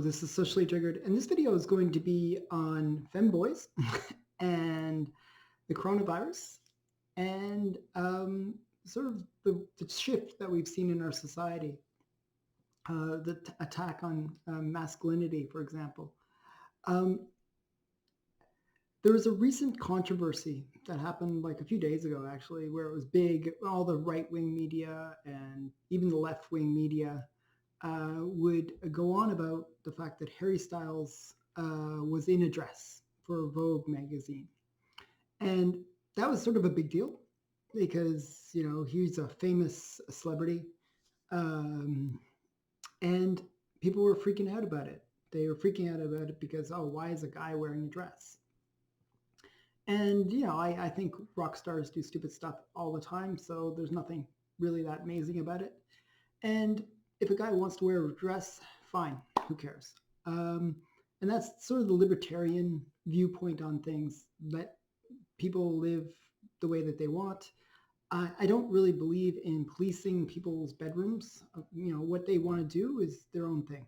this is Socially Triggered, and this video is going to be on femboys and the coronavirus and sort of the shift that we've seen in our society, attack on masculinity, for example. Um, there was a recent controversy that happened like a few days ago, actually, where it was big. All the right-wing media and even the left-wing media would go on about the fact that Harry Styles was in a dress for Vogue magazine. And that was sort of a big deal because, he's a famous celebrity. Um, and people were freaking out about it. They were freaking out about it because, oh, why is a guy wearing a dress? And, I think rock stars do stupid stuff all the time, so there's nothing really that amazing about it. And if a guy wants to wear a dress, fine, who cares? And that's sort of the libertarian viewpoint on things. Let people live the way that they want. I don't really believe in policing people's bedrooms. What they want to do is their own thing.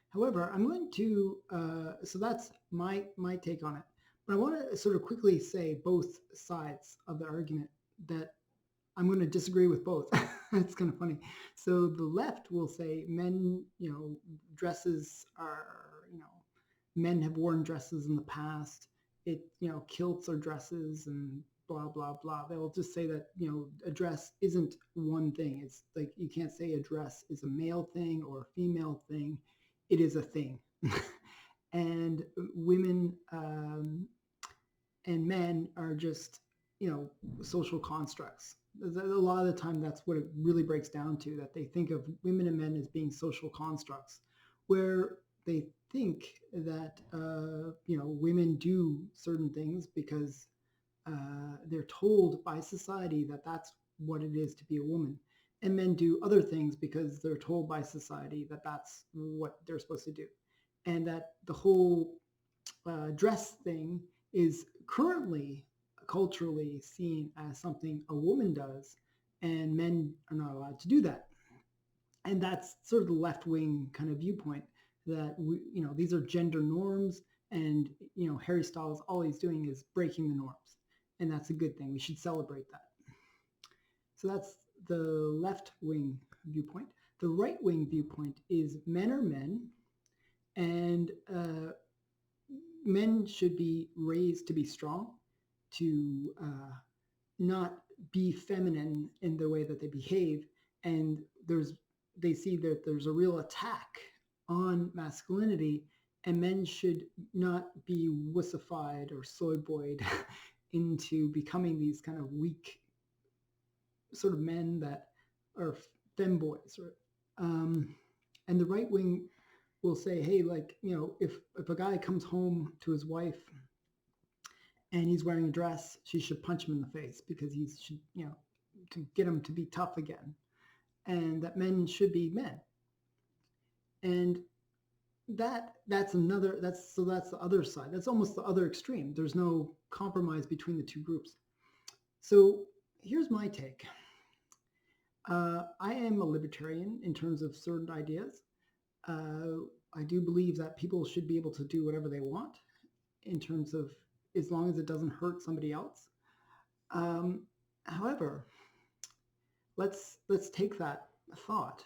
However, I'm going to, so that's my take on it. But I want to sort of quickly say both sides of the argument that I'm going to disagree with both. It's kind of funny. So the left will say men, dresses are, men have worn dresses in the past. Kilts are dresses and blah, blah, blah. They'll just say that, a dress isn't one thing. It's like you can't say a dress is a male thing or a female thing. It is a thing. And women and men are just, social constructs. A lot of the time, that's what it really breaks down to, that they think of women and men as being social constructs, where they think that, women do certain things because they're told by society that that's what it is to be a woman. And men do other things because they're told by society that that's what they're supposed to do. And that the whole dress thing is currently culturally seen as something a woman does, and men are not allowed to do that. And that's sort of the left-wing kind of viewpoint that these are gender norms, and Harry Styles, all he's doing is breaking the norms, and that's a good thing. We should celebrate that. So that's the left-wing viewpoint. The right-wing viewpoint is men are men, and men should be raised to be strong, to not be feminine in the way that they behave. And they see that there's a real attack on masculinity, and men should not be wussified or soy boyed into becoming these kind of weak sort of men that are femboys. And the right wing will say, hey, if a guy comes home to his wife and he's wearing a dress, she should punch him in the face because he should, to get him to be tough again. And that men should be men. And that's the other side. That's almost the other extreme. There's no compromise between the two groups. So here's my take. I am a libertarian in terms of certain ideas. I do believe that people should be able to do whatever they want in terms of, as long as it doesn't hurt somebody else. However, let's take that thought,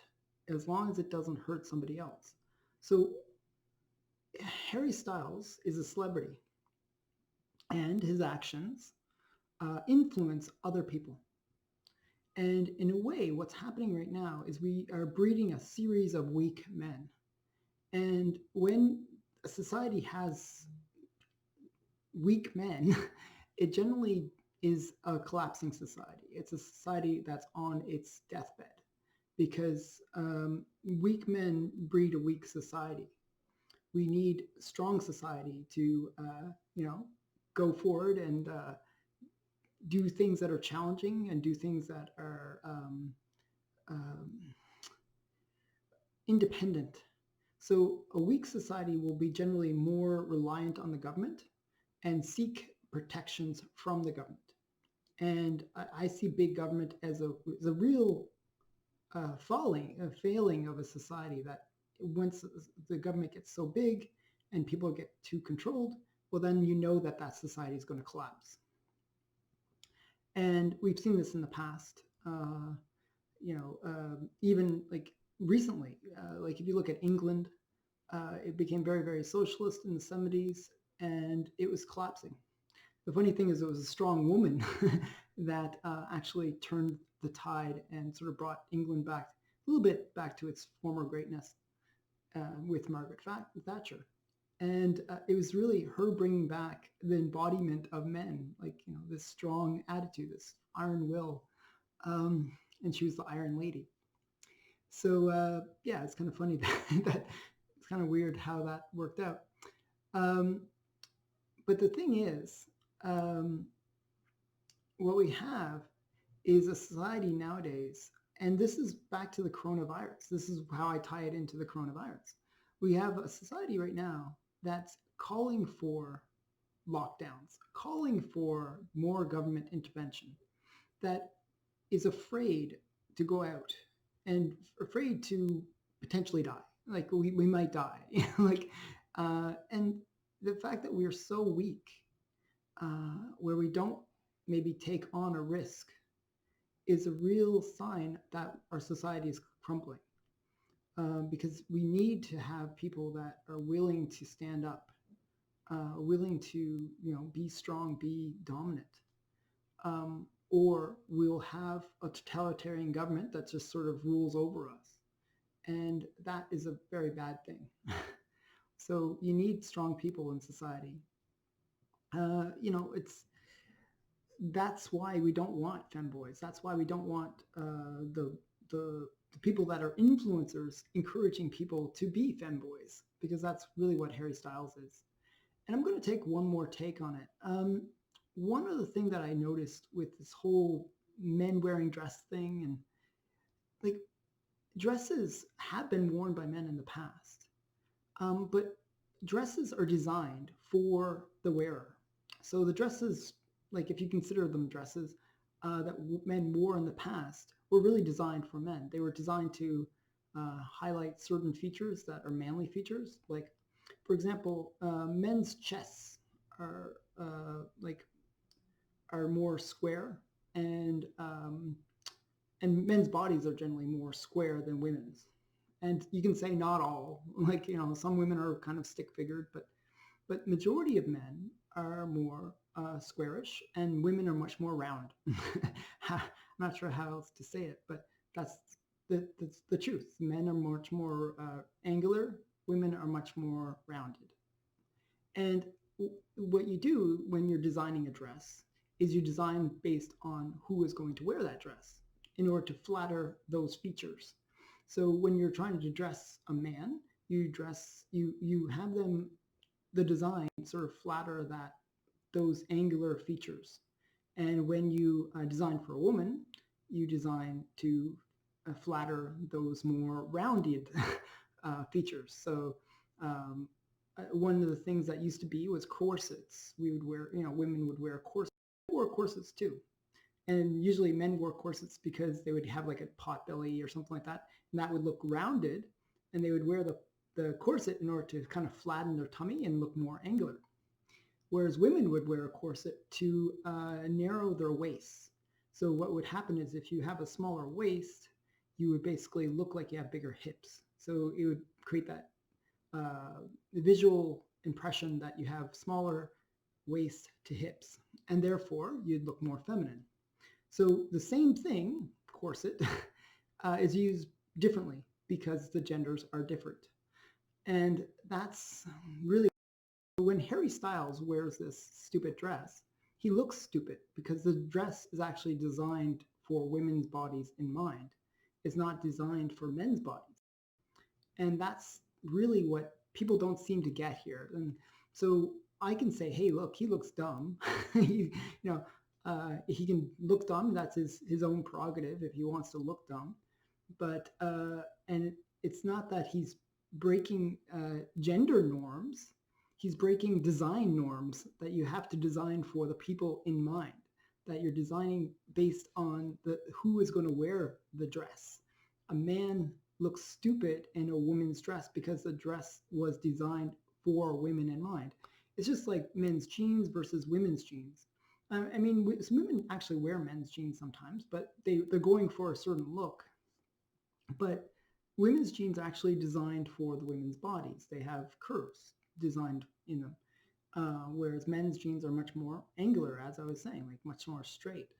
as long as it doesn't hurt somebody else. So Harry Styles is a celebrity, and his actions influence other people. And in a way, what's happening right now is we are breeding a series of weak men. And when a society has weak men, it generally is a collapsing society. It's a society that's on its deathbed because weak men breed a weak society. We need strong society to, go forward and do things that are challenging and do things that are independent. So a weak society will be generally more reliant on the government and seek protections from the government. And I see big government as a real failing of a society that once the government gets so big and people get too controlled, well, then you know that that society is going to collapse. And we've seen this in the past. Even like recently, like if you look at England, it became very, very socialist in the 70s, and it was collapsing. The funny thing is, it was a strong woman that actually turned the tide and sort of brought England back a little bit back to its former greatness with Margaret Thatcher. And it was really her bringing back the embodiment of men, like, this strong attitude, this iron will. Um, and she was the Iron Lady. So yeah, it's kind of funny that it's kind of weird how that worked out. Um, but the thing is, um, what we have is a society nowadays, and this is back to the coronavirus. This is how I tie it into the coronavirus. We have a society right now that's calling for lockdowns, calling for more government intervention, that is afraid to go out and afraid to potentially die. Like we might die. Like, and the fact that we are so weak, where we don't maybe take on a risk, is a real sign that our society is crumbling. Because we need to have people that are willing to stand up, willing to be strong, be dominant, or we'll have a totalitarian government that just sort of rules over us, and that is a very bad thing. So you need strong people in society. It's that's why we don't want femboys. That's why we don't want the people that are influencers encouraging people to be femboys, because that's really what Harry Styles is. And I'm going to take one more take on it. One other thing that I noticed with this whole men wearing dress thing, and like, dresses have been worn by men in the past, but dresses are designed for the wearer. So the dresses, like if you consider them dresses that men wore in the past, were really designed for men. They were designed to highlight certain features that are manly features. Like, for example, men's chests are are more square, and men's bodies are generally more square than women's. And you can say not all, like, some women are kind of stick figured, but majority of men are more squarish, and women are much more round. I'm not sure how else to say it, but that's that's the truth. Men are much more angular, women are much more rounded. And what you do when you're designing a dress is you design based on who is going to wear that dress in order to flatter those features. So when you're trying to dress a man, you have them, the design sort of flatter those angular features. And when you design for a woman, you design to flatter those more rounded features. So one of the things that used to be was corsets. We would wear, women would wear corsets. I wore corsets too. And usually men wore corsets because they would have like a pot belly or something like that, and that would look rounded, and they would wear the corset in order to kind of flatten their tummy and look more angular. Whereas women would wear a corset to narrow their waists. So what would happen is, if you have a smaller waist, you would basically look like you have bigger hips. So it would create that visual impression that you have smaller waist to hips, and therefore you'd look more feminine. So the same thing, corset, is used differently because the genders are different. And that's really, when Harry Styles wears this stupid dress, he looks stupid because the dress is actually designed for women's bodies in mind. It's not designed for men's bodies. And that's really what people don't seem to get here. And so I can say, hey, look, he looks dumb. He can look dumb. That's his own prerogative if he wants to look dumb. But and it's not that he's breaking gender norms. He's breaking design norms that you have to design for the people in mind, that you're designing based on who is going to wear the dress. A man look stupid in a woman's dress because the dress was designed for women in mind. It's just like men's jeans versus women's jeans. I mean, some women actually wear men's jeans sometimes, but they're going for a certain look. But women's jeans are actually designed for the women's bodies. They have curves designed in them, whereas men's jeans are much more angular, as I was saying, like much more straight.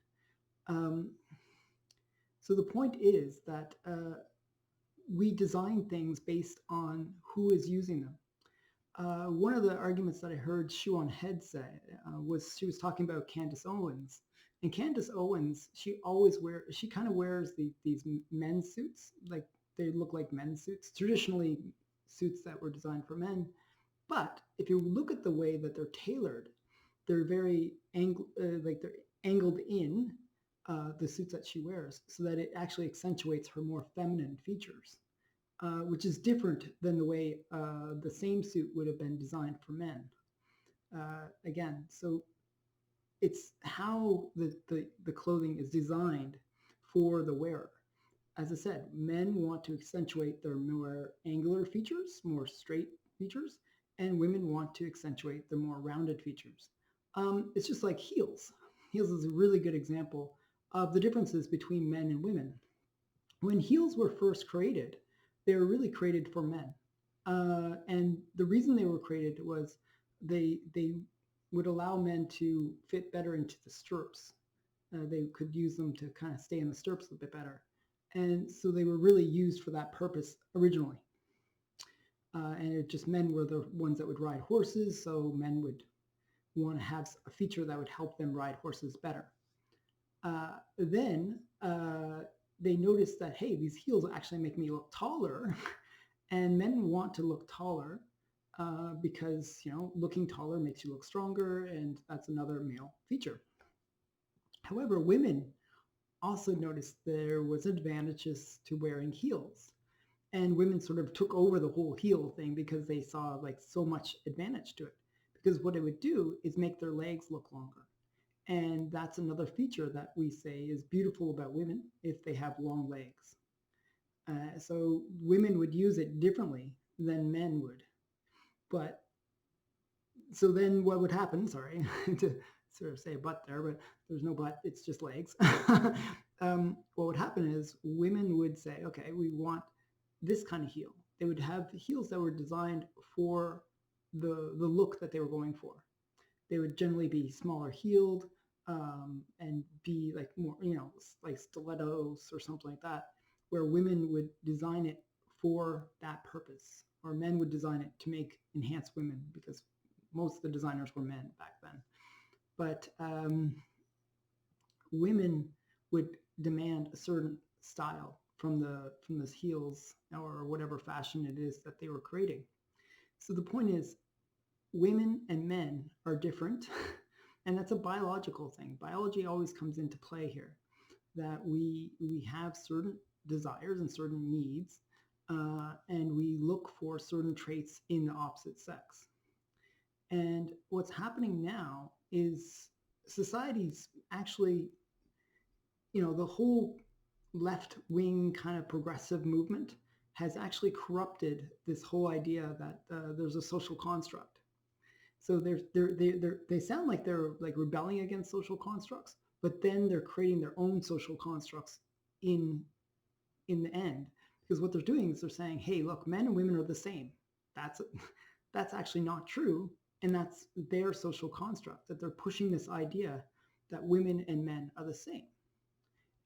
Um, so the point is that we design things based on who is using them. One of the arguments that I heard Shoe on Head say was she was talking about Candace Owens. And Candace Owens, she kind of wears these men's suits, like they look like men's suits, traditionally suits that were designed for men. But if you look at the way that they're tailored, they're very like they're angled in the suits that she wears, so that it actually accentuates her more feminine features, which is different than the way the same suit would have been designed for men. Again, so it's how the clothing is designed for the wearer. As I said, men want to accentuate their more angular features, more straight features, and women want to accentuate their more rounded features. It's just like heels. Heels is a really good example of the differences between men and women. When heels were first created, they were really created for men. And the reason they were created was they would allow men to fit better into the stirrups. They could use them to kind of stay in the stirrups a bit better. And so they were really used for that purpose originally. And it just men were the ones that would ride horses, so men would want to have a feature that would help them ride horses better. Then they noticed that, hey, these heels actually make me look taller, and men want to look taller because, looking taller makes you look stronger, and that's another male feature. However, women also noticed there was advantages to wearing heels, and women sort of took over the whole heel thing because they saw like so much advantage to it, because what it would do is make their legs look longer. And that's another feature that we say is beautiful about women if they have long legs. So women would use it differently than men would. But so then what would happen, sorry to sort of say a but there, but there's no but, it's just legs. What would happen is women would say, okay, we want this kind of heel. They would have heels that were designed for the look that they were going for. They would generally be smaller heeled, and be like more, like stilettos or something like that, where women would design it for that purpose, or men would design it to enhance women, because most of the designers were men back then. But women would demand a certain style from those heels or whatever fashion it is that they were creating. So the point is, women and men are different. And that's a biological thing. Biology always comes into play here, that we have certain desires and certain needs, and we look for certain traits in the opposite sex. And what's happening now is society's actually, the whole left-wing kind of progressive movement has actually corrupted this whole idea that there's a social construct. So they sound like they're like rebelling against social constructs, but then they're creating their own social constructs in the end. Because what they're doing is they're saying, hey, look, men and women are the same. That's actually not true. And that's their social construct, that they're pushing this idea that women and men are the same.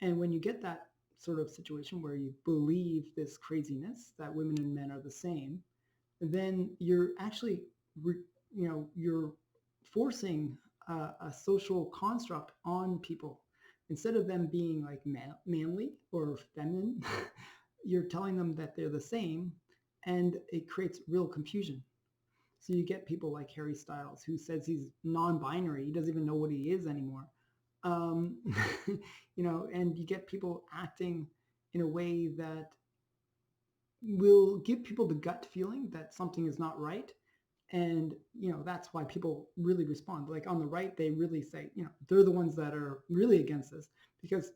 And when you get that sort of situation where you believe this craziness that women and men are the same, then you're actually you're forcing a social construct on people. Instead of them being like manly or feminine, you're telling them that they're the same, and it creates real confusion. So you get people like Harry Styles, who says he's non-binary. He doesn't even know what he is anymore. And you get people acting in a way that will give people the gut feeling that something is not right. And, that's why people really respond. Like on the right, they really say, they're the ones that are really against this, because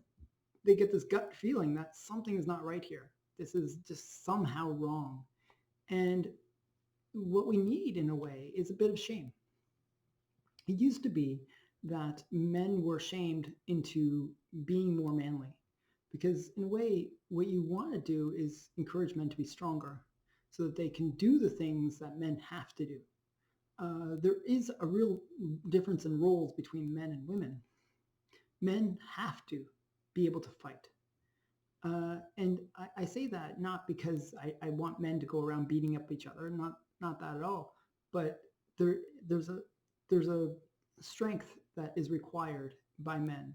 they get this gut feeling that something is not right here. This is just somehow wrong. And what we need in a way is a bit of shame. It used to be that men were shamed into being more manly because, in a way, what you want to do is encourage men to be stronger so that they can do the things that men have to do. There is a real difference in roles between men and women. Men have to be able to fight. And I say that not because I want men to go around beating up each other, not that at all. But there there's a there's a strength that is required by men,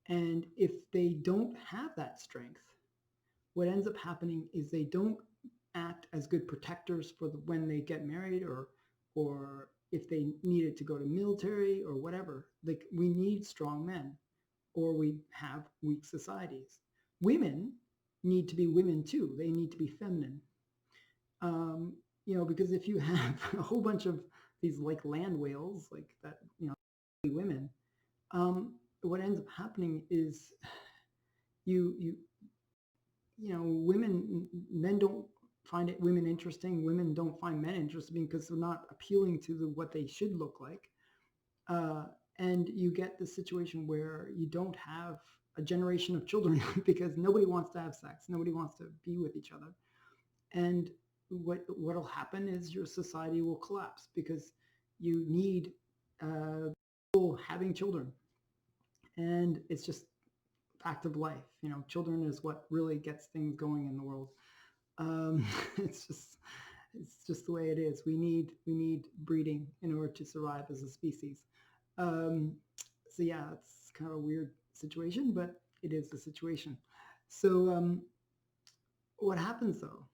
and if they don't have that strength, what ends up happening is they don't act as good protectors for when they get married, or if they needed to go to military or whatever. Like, we need strong men, or we have weak societies. Women need to be women too. They need to be feminine. Um, because if you have a whole bunch of these like land whales, like that, women, what ends up happening is you you men don't find women interesting. Women don't find men interesting because they're not appealing to what they should look like. Uh, and you get the situation where you don't have a generation of children because nobody wants to have sex. Nobody wants to be with each other. And what'll happen is your society will collapse because you need people having children. And it's just fact of life. Children is what really gets things going in the world. Um, it's just it's just the way it is. We need breeding in order to survive as a species. Um, so yeah, it's kind of a weird situation, but it is the situation. So what happens though,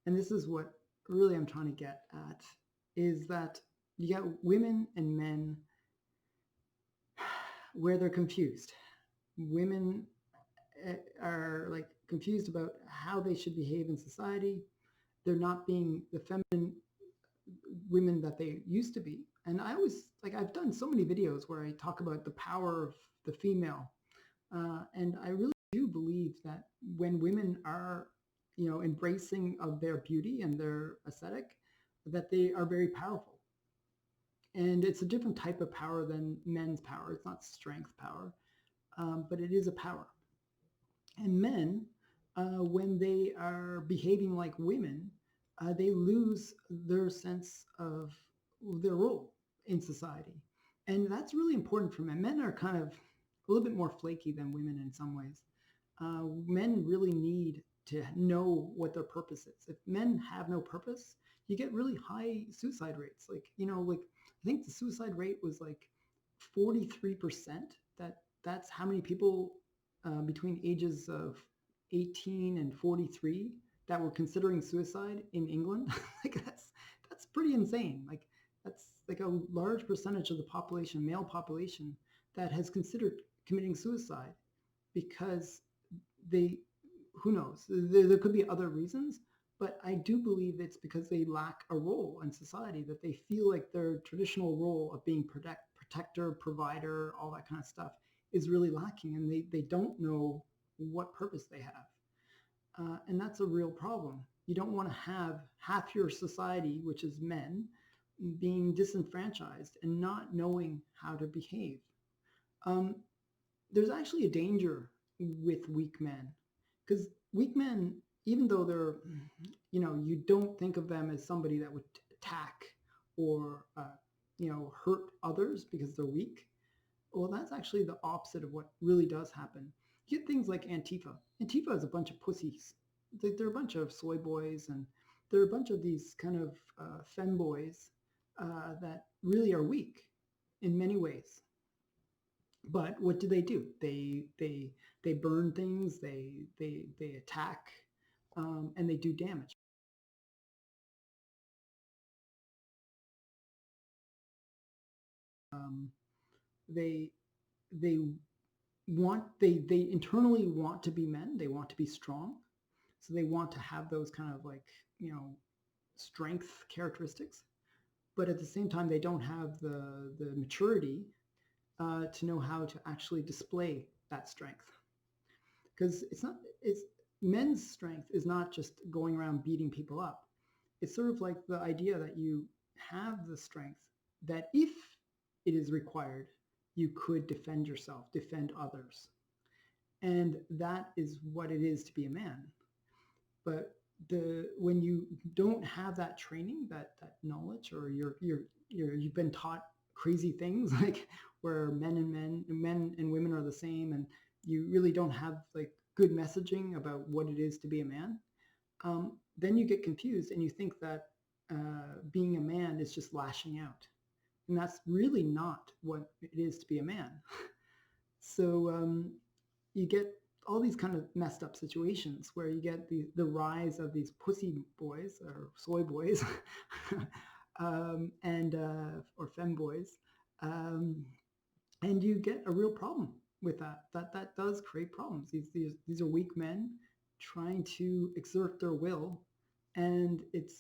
and this is what really I'm trying to get at, is that you get women and men where they're confused. Women are like confused about how they should behave in society. They're not being the feminine women that they used to be. And I always I've done so many videos where I talk about the power of the female, and I really do believe that when women are embracing of their beauty and their aesthetic, that they are very powerful. And it's a different type of power than men's power. It's not strength power, but it is a power. And men, when they are behaving like women, they lose their sense of their role in society. And that's really important for men. Men are kind of a little bit more flaky than women in some ways. Men really need to know what their purpose is. If men have no purpose, you get really high suicide rates. I think the suicide rate was like 43%. That's how many people between ages of 18 and 43 that were considering suicide in England. That's pretty insane. That's like a large percentage of the population, male population, that has considered committing suicide because they, who knows, there could be other reasons, but I do believe it's because they lack a role in society, that they feel like their traditional role of being protector, provider, all that kind of stuff is really lacking, and they don't know what purpose they have. And that's a real problem. You don't want to have half your society, which is men, being disenfranchised and not knowing how to behave. Um, there's actually a danger with weak men, because weak men, even though they're, you don't think of them as somebody that would attack or, hurt others because they're weak. Well, that's actually the opposite of what really does happen. You get things like Antifa. Antifa is a bunch of pussies. They're a bunch of soy boys, and they're a bunch of these kind of femboys that really are weak in many ways. But what do? They burn things. They attack, and they do damage. Um, they they they internally want to be men. They want to be strong, so they want to have those kind of strength characteristics. But at the same time, they don't have the maturity to know how to actually display that strength, because it's not it's men's strength is not just going around beating people up. It's sort of like the idea that you have the strength that if it is required, you could defend yourself, defend others. And that is what it is to be a man. But when you don't have that training, that knowledge, or you've been taught crazy things like where men and women are the same, and you really don't have like good messaging about what it is to be a man, then you get confused and you think that being a man is just lashing out, and that's really not what it is to be a man. So you get all these kind of messed up situations where you get the rise of these pussy boys or soy boys and or femboys, um, and you get a real problem with that. That does create problems. These are weak men trying to exert their will, and it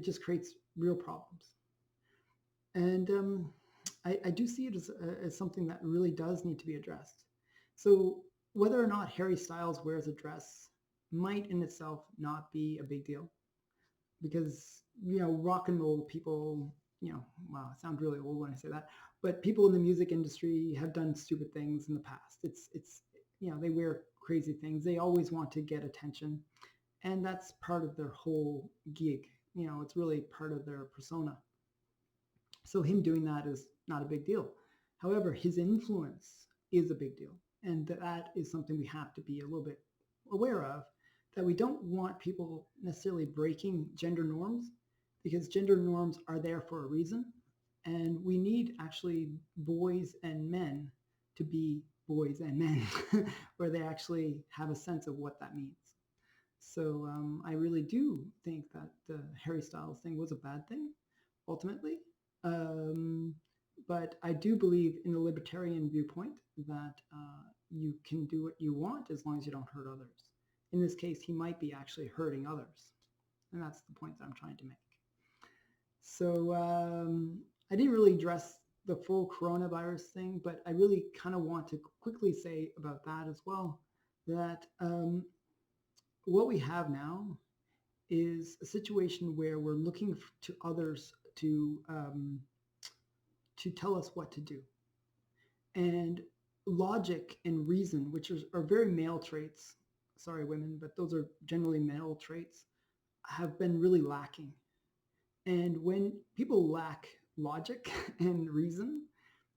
just creates real problems. And I do see it as something that really does need to be addressed. So whether or not Harry Styles wears a dress might in itself not be a big deal, because rock and roll people, wow, it sounds really old when I say that, but people in the music industry have done stupid things in the past. It's they wear crazy things. They always want to get attention, and that's part of their whole gig. It's really part of their persona. So him doing that is not a big deal. However, his influence is a big deal. And that is something we have to be a little bit aware of, that we don't want people necessarily breaking gender norms, because gender norms are there for a reason. And we need actually boys and men to be boys and men, where they actually have a sense of what that means. So I really do think that the Harry Styles thing was a bad thing, ultimately. Um, but I do believe in the libertarian viewpoint that you can do what you want as long as you don't hurt others. In this case, he might be actually hurting others. And that's the point that I'm trying to make. So I didn't really address the full coronavirus thing, but I really kind of want to quickly say about that as well, that what we have now is a situation where we're looking to others to tell us what to do. And logic and reason, which are very male traits, sorry women, but those are generally male traits, have been really lacking. And when people lack logic and reason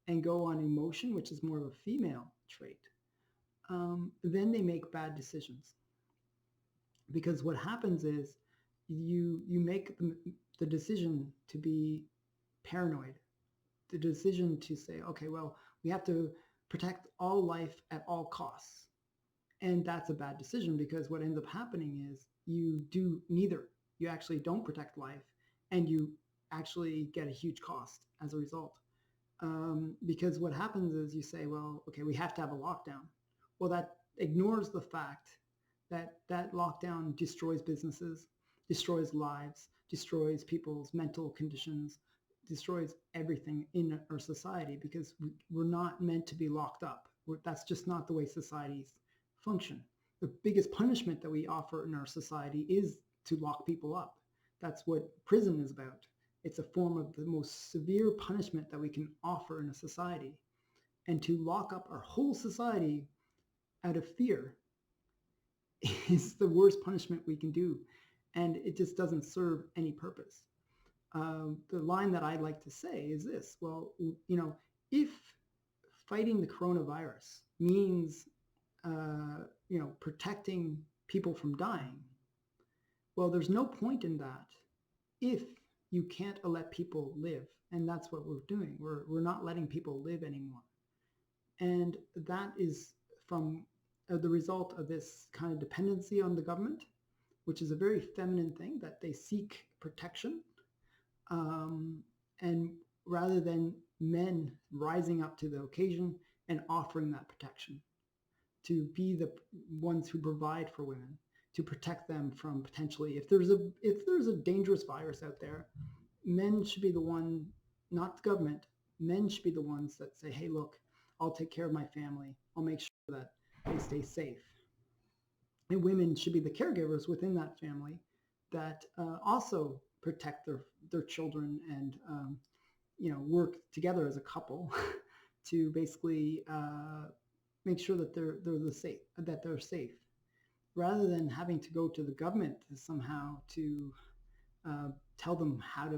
and go on emotion, which is more of a female trait, then they make bad decisions. Because what happens is you make the decision to be paranoid, the decision to say, okay, well, we have to protect all life at all costs. And that's a bad decision, because what ends up happening is you do neither. You actually don't protect life, and you actually get a huge cost as a result. Because what happens is you say, well, okay, we have to have a lockdown. Well, that ignores the fact that that lockdown destroys businesses, destroys lives, destroys people's mental conditions, destroys everything in our society, because we're not meant to be locked up. That's just not the way societies function. The biggest punishment that we offer in our society is to lock people up. That's what prison is about. It's a form of the most severe punishment that we can offer in a society. And to lock up our whole society out of fear is the worst punishment we can do. And it just doesn't serve any purpose. The line that I like to say is this: well, if fighting the coronavirus means, protecting people from dying, well, there's no point in that if you can't let people live. And that's what we're doing. We're not letting people live anymore. And that is from the result of this kind of dependency on the government, which is a very feminine thing, that they seek protection. And rather than men rising up to the occasion and offering that protection, to be the ones who provide for women, to protect them from potentially, if there's a dangerous virus out there, men should be the one, not the government. Men should be the ones that say, hey, look, I'll take care of my family. I'll make sure that they stay safe. and women should be the caregivers within that family that also protect their children and work together as a couple to basically make sure that they're safe rather than having to go to the government to somehow to uh, tell them how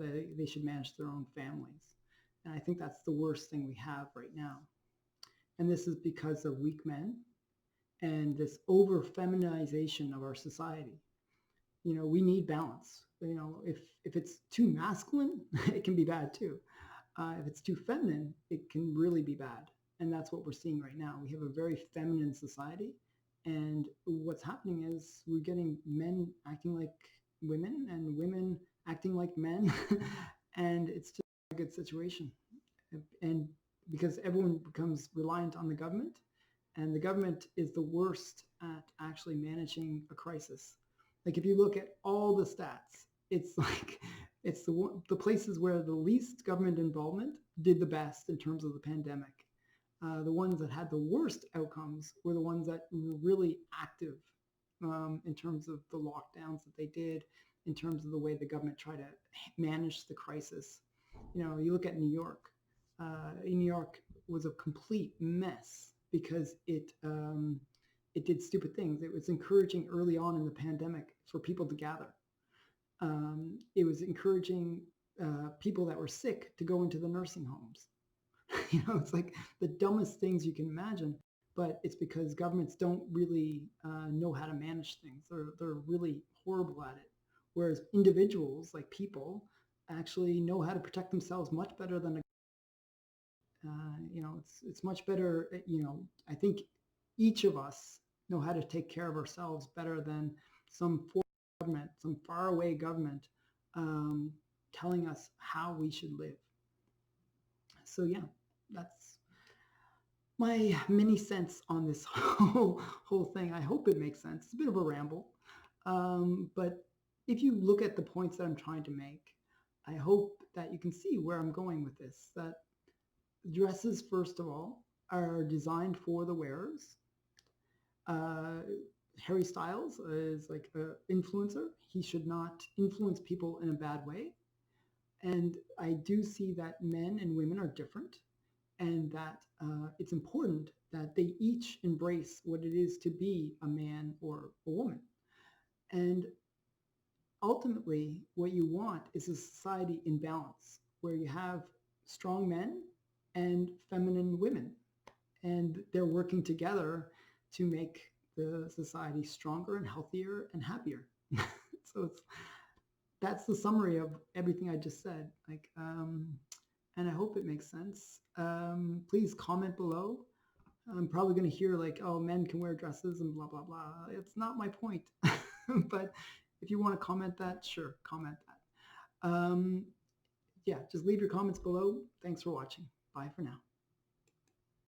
they should manage their own families. And I think that's the worst thing we have right now. And this is because of weak men and this over feminization of our society. We need balance. If it's too masculine, it can be bad too. If it's too feminine, it can really be bad. And that's what we're seeing right now. We have a very feminine society. And what's happening is we're getting men acting like women and women acting like men. And it's just a good situation. And because everyone becomes reliant on the government, and the government is the worst at actually managing a crisis. Like if you look at all the stats, it's like it's the places where the least government involvement did the best in terms of the pandemic. The ones that had the worst outcomes were the ones that were really active in terms of the lockdowns that they did, in terms of the way the government tried to manage the crisis. You look at New York. New York was a complete mess because it did stupid things. It was encouraging early on in the pandemic for people to gather. It was encouraging people that were sick to go into the nursing homes. It's like the dumbest things you can imagine, but it's because governments don't really know how to manage things. They're really horrible at it. Whereas individuals, like people, actually know how to protect themselves much better than it's much better. I think each of us know how to take care of ourselves better than some foreign government, some faraway government um, telling us how we should live. So yeah, that's my mini sense on this whole thing. I hope it makes sense. It's a bit of a ramble, but if you look at the points that I'm trying to make, I hope that you can see where I'm going with this. That dresses, first of all, are designed for the wearers. Uh, Harry Styles is like an influencer. He should not influence people in a bad way. And I do see that men and women are different, and that it's important that they each embrace what it is to be a man or a woman. And ultimately, what you want is a society in balance where you have strong men and feminine women, and they're working together to make the society stronger and healthier and happier. So that's the summary of everything I just said. And I hope it makes sense. Please comment below. I'm probably going to hear like, oh, men can wear dresses and blah, blah, blah. It's not my point. But if you want to comment that, sure, comment that. Yeah, just leave your comments below. Thanks for watching. Bye for now.